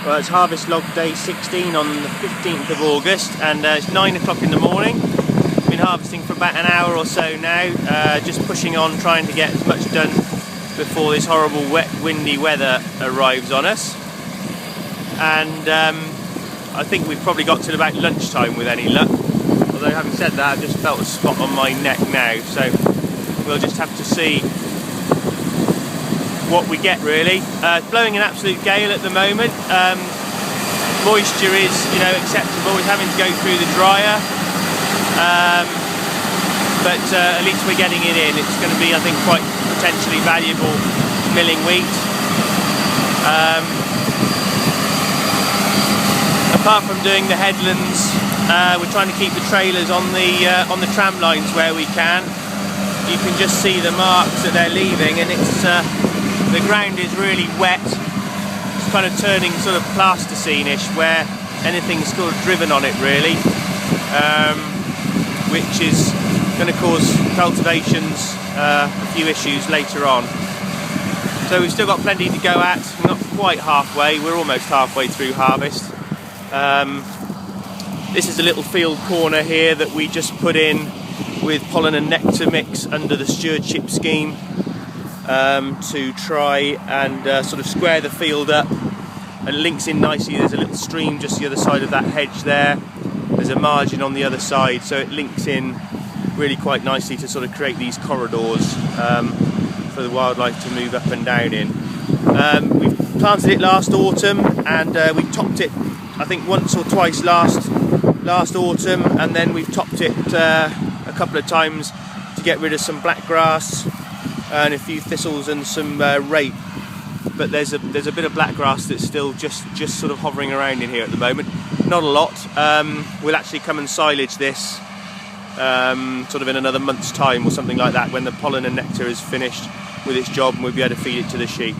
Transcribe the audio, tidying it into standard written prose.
Well, it's harvest log day 16 on the 15th of August, and it's 9 o'clock in the morning. Been harvesting for about an hour or so now, just pushing on, trying to get as much done before this horrible wet, windy weather arrives on us. And I think we've probably got till about lunchtime with any luck. Although having said that, I've just felt a spot on my neck now, so we'll just have to see what we get really. It's blowing an absolute gale at the moment. Moisture is, acceptable. It's having to go through the dryer, but at least we're getting it in. It's going to be, I think, quite potentially valuable milling wheat. Apart from doing the headlands, we're trying to keep the trailers on the tram lines where we can. You can just see the marks that they're leaving, and it's the ground is really wet. It's kind of turning sort of plasticine-ish, where anything's sort of driven on it really, which is going to cause cultivations a few issues later on. So we've still got plenty to go at. We're not quite halfway, we're almost halfway through harvest. This is a little field corner here that we just put in with pollen and nectar mix under the stewardship scheme, to try and sort of square the field up, and links in nicely. There's a little stream just the other side of that hedge there. There's a margin on the other side, so it links in really quite nicely to sort of create these corridors for the wildlife to move up and down in. We've planted it last autumn, and we topped it I think once or twice last autumn, and then we've topped it a couple of times to get rid of some black grass and a few thistles and some rape. But there's a bit of black grass that's still just sort of hovering around in here at the moment. Not a lot. We'll actually come and silage this sort of in another month's time or something like that, when the pollen and nectar is finished with its job, and we'll be able to feed it to the sheep.